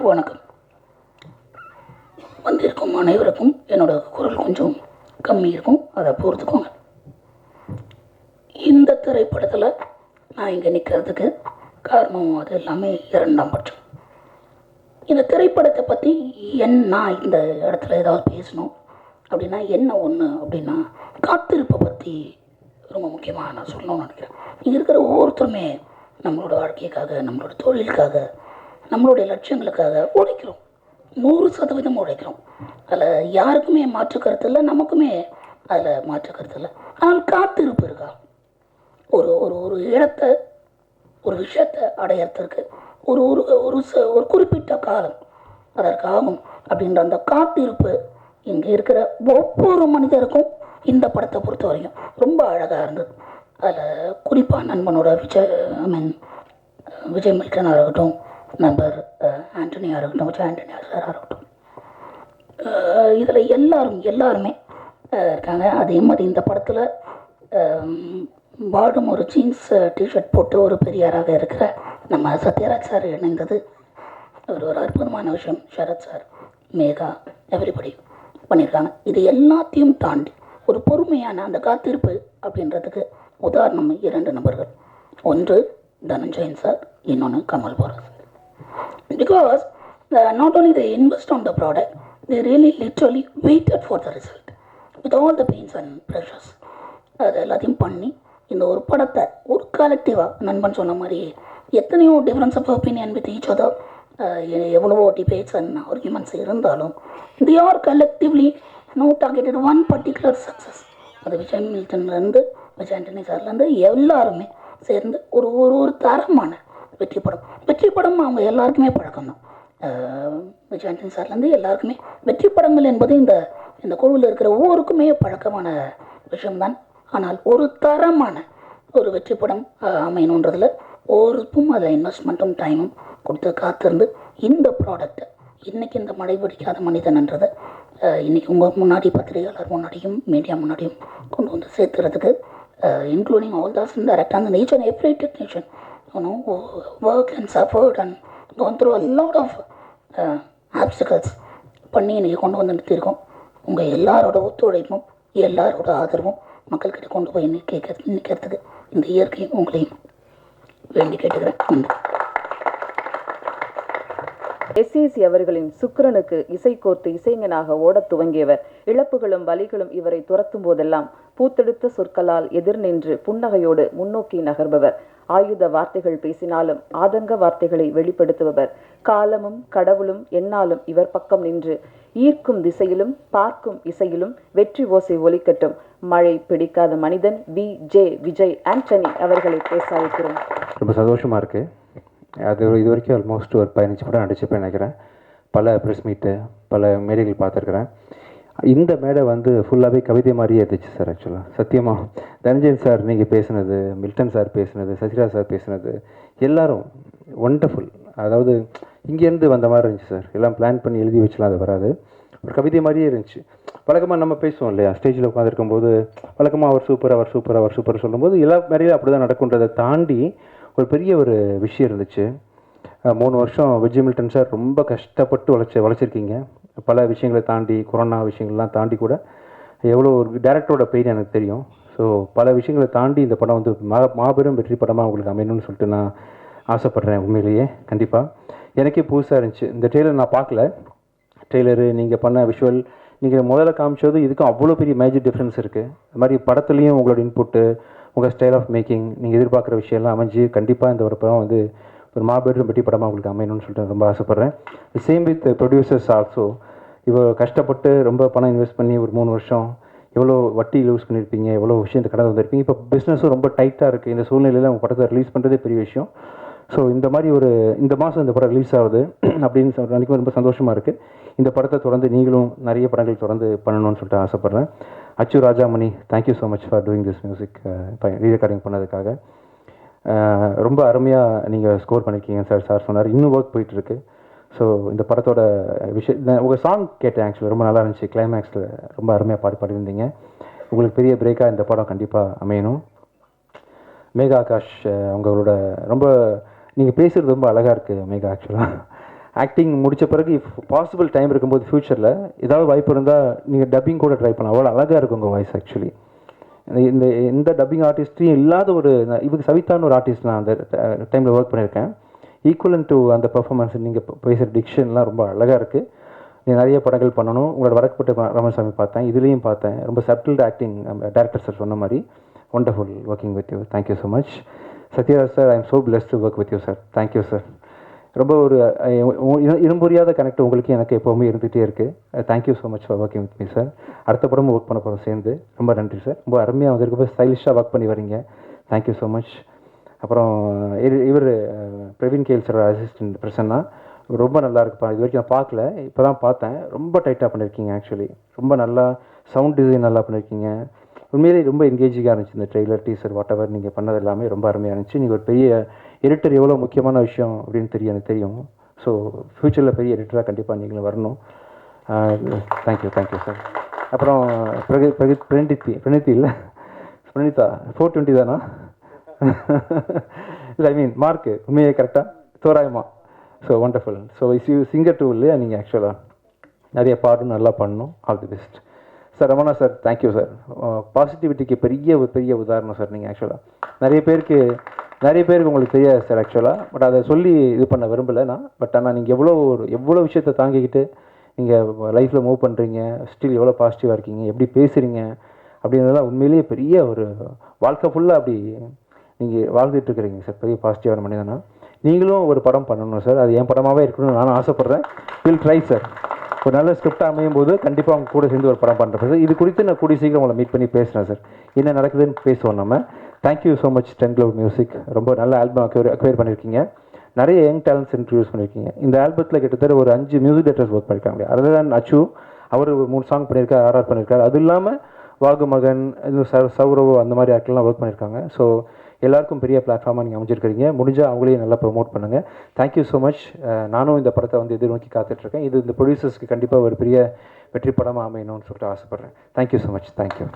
வணக்கம். வந்திருக்கும் அனைவருக்கும் என்னோட குரல் கொஞ்சம் கம்மி இருக்கும், அதை பொறுத்துக்கோங்க. இந்த திரைப்படத்தில் நான் இங்கே நிற்கிறதுக்கு காரணம் அது எல்லாமே இரண்டாம் பட்சம். இந்த திரைப்படத்தை பற்றி நான் இந்த இடத்துல ஏதாவது பேசணும் அப்படின்னா என்ன ஒன்று அப்படின்னா காத்திருப்பை பற்றி ரொம்ப முக்கியமாக நான் சொல்லணும்னு நினைக்கிறேன். இங்கே இருக்கிற ஒவ்வொருத்தருமே நம்மளோட வாழ்க்கைக்காக, நம்மளோட தொழிலுக்காக, நம்மளுடைய லட்சியங்களுக்காக உழைக்கிறோம். 100% உழைக்கிறோம். அதில் யாருக்குமே மாற்று கருத்து இல்லை, நமக்குமே அதில் மாற்று கருத்து இல்லை. ஆனால் காத்திருப்பு இருக்கா? ஒரு ஒரு ஒரு இடத்தை, ஒரு விஷயத்தை அடையிறதுக்கு ஒரு ஒரு ஒரு ஒரு குறிப்பிட்ட காலம் அதற்காகும் அப்படின்ற அந்த காத்திருப்பு இங்கே இருக்கிற ஒவ்வொரு மனிதருக்கும் இந்த படத்தை பொறுத்த வரைக்கும் ரொம்ப அழகாக இருந்தது. அதில் குறிப்பாக நண்பனோட விஜய் மில்டனாக இருக்கட்டும், நண்பர் ஆண்டனியாக இருக்கட்டும், விஜய் ஆண்டனியா சாராக இருக்கட்டும், இதில் எல்லாருமே இருக்காங்க. அதே மாதிரி இந்த படத்தில் பாடும் ஒரு ஜீன்ஸ் டிஷர்ட் போட்டு ஒரு பெரியாராக இருக்கிற நம்ம சத்யராஜ் சார் இணைந்தது ஒரு அற்புதமான விஷயம். சரத் சார், மேகா, எவ்ரிபடி பண்ணியிருக்காங்க. இது எல்லாத்தையும் தாண்டி ஒரு பொறுமையான அந்த காத்திருப்பு அப்படின்றதுக்கு உதாரணம் 2 நபர்கள். ஒன்று தனஞ்சயன் சார், இன்னொன்று Kamal போராஸ். Because not only they invest on the product, they really literally waited for the result with all the pains and pressures. அது எல்லாத்தையும் பண்ணி இந்த ஒரு படத்தை ஒரு கலெக்டிவாக நண்பன் சொன்ன மாதிரி எத்தனையோ difference of opinion with each other, எவ்வளவோ டிபேட்ஸ் அண்ட் ஆர்குமெண்ட்ஸ் இருந்தாலும் they are collectively targeted one particular success. அது விஜய் மில்டன்லேருந்து விஜய் ஆண்டனி சார்லேருந்து எல்லாருமே சேர்ந்து ஒரு ஒரு ஒரு தரமான வெற்றி படம் அவங்க எல்லாருக்குமே பழக்கம்தான். விஜய் ஆண்டனி சார்லேருந்து எல்லாருக்குமே வெற்றி படங்கள் என்பது இந்த இந்த குழுவில் இருக்கிற ஒவ்வொருக்குமே பழக்கமான விஷயம்தான். ஆனால் ஒரு தரமான ஒரு வெற்றி படம் அமையணுன்றதில் ஒவ்வொருக்கும் அதில் இன்வெஸ்ட்மெண்ட்டும் டைமும் கொடுத்து காத்திருந்து இந்த ப்ராடக்டை இன்றைக்கி இந்த மழை பிடிக்காத மனிதன்ன்றதை இன்றைக்கி உங்கள் முன்னாடி பத்திரிகையாளர் முன்னாடியும் மீடியா முன்னாடியும் கொண்டு வந்து சேர்த்துறதுக்கு, இன்க்ளூடிங் ஆல் தாஸ் டைரக்ட் அந்த each and every technician work and suffered and gone through a lot of obstacles பண்ணி இன்றைக்கி கொண்டு வந்து நிறுத்தியிருக்கோம். உங்கள் எல்லாரோட ஒத்துழைப்பும் எல்லாரோட ஆதரவும் மக்கள்கிட்ட கொண்டு போய் நிற்கிறதுக்கு இந்த இயற்கையும் உங்களையும் வேண்டி கேட்டுக்கிறேன். நன்றி. எஸ்இசி அவர்களின் சுக்கிரனுக்கு இசை கோர்த்து இசைஞனாக ஓடத் துவங்கியவர். இழப்புகளும் வலிகளும் இவரை துரத்தும் போதெல்லாம் பூத்தெடுத்த சொற்களால் எதிர் நின்று புன்னகையோடு முன்னோக்கி நகர்பவர். ஆயுத வார்த்தைகள் பேசினாலும் ஆதங்க வார்த்தைகளை வெளிப்படுத்துபவர். காலமும் கடவுளும் எந்நாளும் இவர் பக்கம் நின்று ஈர்க்கும் திசையிலும் பார்க்கும் இசையிலும் வெற்றி ஓசை ஒலிக்கட்டும். மழை பிடிக்காத மனிதன் விஜய் ஆண்டனி அவர்களை பேச அழைக்கிறோம். ரொம்ப சந்தோஷமாக இருக்குது. அது இது வரைக்கும் ஆல்மோஸ்ட் ஒரு 15 படம் நடிச்சுப்பேன் நினைக்கிறேன். பல ப்ரெஸ் மீட்டு, பல மேடைகள் பார்த்துருக்குறேன். இந்த மேடை வந்து ஃபுல்லாகவே கவிதை மாதிரியே இருந்துச்சு சார். ஆக்சுவலாக சத்தியமாக தனஞ்சயன் சார் நீங்கள் பேசுனது, மில்டன் சார் பேசுனது, சசிராஜ் சார் பேசுனது எல்லாரும் ஒண்டர்ஃபுல். அதாவது இங்கேருந்து வந்த மாதிரி இருந்துச்சு சார். எல்லாம் பிளான் பண்ணி எழுதி வச்சுலாம் அது வராது, ஒரு கவிதை மாதிரியே இருந்துச்சு. வழக்கமாக நம்ம பேசுவோம் இல்லையா, ஸ்டேஜில் உட்காந்துருக்கும்போது வழக்கமாக அவர் சூப்பர் சொல்லும்போது எல்லா மேடையிலும் அப்படி தான் நடக்குன்றதை தாண்டி ஒரு பெரிய ஒரு விஷயம் இருந்துச்சு. 3 வருஷம் விஜய் மில்டன் சார் ரொம்ப கஷ்டப்பட்டு வளைச்சிருக்கீங்க. பல விஷயங்களை தாண்டி, கொரோனா விஷயங்கள்லாம் தாண்டி கூட எவ்வளோ ஒரு டேரக்டரோட பெயின் எனக்கு தெரியும். ஸோ பல விஷயங்களை தாண்டி இந்த படம் வந்து மாபெரும் வெற்றி படமாக உங்களுக்கு அமையணும்னு சொல்லிட்டு நான் ஆசைப்பட்றேன். உண்மையிலேயே கண்டிப்பாக எனக்கே புதுசாக இருந்துச்சு. இந்த ட்ரெய்லர் நான் பார்க்கல. ட்ரெய்லரு நீங்கள் பண்ண விஷுவல், நீங்கள் முதல்ல காமிச்சது இதுக்கும் அவ்வளோ பெரிய மேஜர் டிஃப்ரென்ஸ் இருக்குது. அது மாதிரி படத்துலேயும் உங்களோட இன்புட்டு, உங்கள் ஸ்டைல் ஆஃப் மேக்கிங், நீங்கள் எதிர்பார்க்குற விஷயம்லாம் அமைஞ்சு கண்டிப்பாக இந்த ஒரு படம் வந்து ஒரு மாபெரும் வெற்றி படமாக உங்களுக்கு அமையணும்னு சொல்லிட்டு ரொம்ப ஆசைப்பட்றேன். Same with producers also. இவ்வளோ கஷ்டப்பட்டு ரொம்ப பணம் இன்வெஸ்ட் பண்ணி ஒரு 3 வருஷம் எவ்வளோ வட்டி யூஸ் பண்ணியிருப்பீங்க, எவ்வளோ விஷயத்தை கடந்து வந்திருப்பீங்க. இப்போ பிஸ்னஸும் ரொம்ப டைட்டாக இருக்குது. இந்த சூழ்நிலையில் உங்கள் படத்தை ரிலீஸ் பண்ணுறதே பெரிய விஷயம். ஸோ இந்த மாதிரி இந்த மாதம் இந்த படம் ரிலீஸ் ஆகுது அப்படின்னு நினைக்கும் ரொம்ப சந்தோஷமாக இருக்குது. இந்த படத்தை தொடர்ந்து நீங்களும் நிறைய படங்கள் தொடர்ந்து பண்ணணும்னு சொல்லிட்டு ஆசைப்பட்றேன். Achu Rajamani, thank you so much for doing this music, rerecording பண்ணதுக்காக. ரொம்ப அருமையாக நீங்கள் ஸ்கோர் பண்ணியிருக்கீங்க சார் சொன்னார். இன்னும் ஒர்க் போயிட்டுருக்கு. ஸோ இந்த படத்தோட உங்கள் சாங் கேட்டேன். ஆக்சுவலி ரொம்ப நல்லா இருந்துச்சு. கிளைமேக்ஸில் ரொம்ப அருமையாக பாடியிருந்தீங்க. உங்களுக்கு பெரிய பிரேக்காக இந்த படம் கண்டிப்பாக அமையணும். மேகா ஆகாஷ் உங்களோட ரொம்ப நீங்கள் பேசுகிறது ரொம்ப அழகாக இருக்குது மேகா. ஆக்சுவலாக ஆக்டிங் முடித்த பிறகு இஃப் பாசிபிள் டைம் இருக்கும்போது ஃப்யூச்சரில் ஏதாவது வாய்ப்பு இருந்தால் நீங்கள் டப்பிங் கூட ட்ரை பண்ணலாம். அவ்வளோ அழகாக இருக்கும் உங்கள் வாய்ஸ் ஆக்சுவலி. இந்த எந்த டப்பிங் ஆர்டிஸ்ட்டையும் இல்லாத ஒரு இவங்க சவிதான்னு ஒரு ஆர்டிஸ்ட் நான் அந்த டைமில் ஒர்க் பண்ணியிருக்கேன். ஈக்குவலன் டு அந்த பர்ஃபார்மன்ஸ் நீங்கள் பேசுகிற டிக்ஷன்லாம் ரொம்ப அழகாக இருக்குது. நீங்கள் நிறைய படங்கள் பண்ணணும். உங்களோட வடக்குப்பட்ட ராமசாமி பார்த்தேன், இதுலேயும் பார்த்தேன். ரொம்ப சட்டில்டு ஆக்டிங். டேரக்டர் சார் சொன்ன மாதிரி wonderful working with you. Thank you so much. Sathyaraj sir, I am so blessed to work with you sir. Thank you sir. ரொம்ப ஒரு இரும்புரியாத கனெக்ட் உங்களுக்கு எனக்கு எப்போவுமே இருந்துகிட்டே இருக்குது. Thank you so much for working with me sir. அடுத்த படமும் ஒர்க் பண்ண போகிறோம் சேர்ந்து. ரொம்ப நன்றி சார். ரொம்ப அருமையாக வந்திருக்கு, ஸ்டைலிஷாக ஒர்க் பண்ணி வரீங்க. Thank you so much. அப்புறம் இவர் பிரவீன் கேல் சார் அசிஸ்டன்ட் பிரசன்னா, ரொம்ப நல்லா இருக்குப்பா. இது வரைக்கும் நான் பார்க்கல, இப்போ தான் பார்த்தேன். ரொம்ப டைட்டாக பண்ணியிருக்கீங்க ஆக்சுவலி. ரொம்ப நல்லா சவுண்ட் டிசைன் நல்லா பண்ணியிருக்கீங்க. உண்மையிலேயே ரொம்ப என்கேஜிங்காக இருந்துச்சு இந்த ட்ரெய்லர், டீசர், வாட் எவர் நீங்கள் பண்ணது எல்லாமே ரொம்ப அருமையாக இருந்துச்சு. நீங்கள் ஒரு பெரிய எடிட்டர், எவ்வளோ முக்கியமான விஷயம் அப்படின்னு எனக்கு தெரியும். ஸோ ஃப்யூச்சரில் பெரிய எடிட்டராக கண்டிப்பாக நீங்களும் வரணும். Thank you sir. அப்புறம் பிரணீதி இல்லை பிரணீதா 420 தானா? இல்லை ஐ மீன் மார்க்கு உண்மையே கரெக்டாக தோராயமா? So wonderful. So singer too இல்லையா நீங்கள்? ஆக்சுவலாக நிறைய பாடணும், நல்லா பண்ணணும். All the best sir. Ramana sir, thank you sir. பாசிட்டிவிட்டிக்கு பெரிய உதாரணம் சார் நீங்கள். ஆக்சுவலாக நிறைய பேருக்கு உங்களுக்கு தெரியாது சார் ஆக்சுவலாக. பட் அதை சொல்லி இது பண்ண விரும்பலை நான். பட் ஆனால் நீங்கள் எவ்வளோ விஷயத்தை தாங்கிக்கிட்டு நீங்கள் லைஃப்பில் மூவ் பண்ணுறீங்க, ஸ்டில் எவ்வளோ பாசிட்டிவாக இருக்கீங்க, எப்படி பேசுகிறீங்க அப்படின்றதுலாம் உண்மையிலேயே பெரிய ஒரு வாழ்க்கை ஃபுல்லாக அப்படி நீங்கள் வாழ்ந்துட்டுருக்கிறீங்க சார். பெரிய பாசிட்டிவான மனிதனா. நீங்களும் ஒரு படம் பண்ணணும் சார். அது என் படமாகவே இருக்கணும்னு நானும் ஆசைப்பட்றேன். Will try sir. ஒரு நல்ல ஸ்கிரிப்டாக அமையும் போது கண்டிப்பாக அவங்க கூட சேர்ந்து ஒரு படம் பண்ணுறேன் சார். இது குறித்து நான் கூடிய சீக்கிரம் உங்களை மீட் பண்ணி பேசுகிறேன் சார். என்ன நடக்குதுன்னு பேசுவோம் நம்ம. Thank you so much 10 Cloud music. ரொம்ப நல்ல ஆல்பம் அக்வயர் பண்ணியிருக்கீங்க. நிறைய யங் டேலண்ட்ஸ் இன்ட்ரடியூஸ் பண்ணியிருக்கீங்க. இந்த ஆல்பத்தில் கிட்டத்தட்ட ஒரு 5 மியூசிக் டேரக்டர்ஸ் ஒர்க் பண்ணியிருக்காங்க. அதர் தான் அச்சு, அவர் 3 சாங் பண்ணியிருக்காரு, ஆர்ஆர் பண்ணியிருக்காரு. அது இல்லாமல் வாகுமகன், சௌரவ், அந்த மாதிரி ஆக்டர்லாம் ஒர்க் பண்ணியிருக்காங்க. ஸோ எல்லாருக்கும் பெரிய பிளாட்ஃபார்மாக நீங்கள் அமைச்சிருக்கிறீங்க. முடிஞ்சால் அவங்களையும் நல்லா ப்ரொமோட் பண்ணுங்கள். Thank you so much. நானும் இந்த படத்தை எதிர்நோக்கி காத்துட்ருக்கேன். இது இந்த ப்ரொடியூசர்ஸ்க்கு கண்டிப்பாக ஒரு பெரிய வெற்றி படமாக அமையணும்னு சொல்லிட்டு ஆசைப்பட்றேன். Thank you so much. தேங்க்யூ.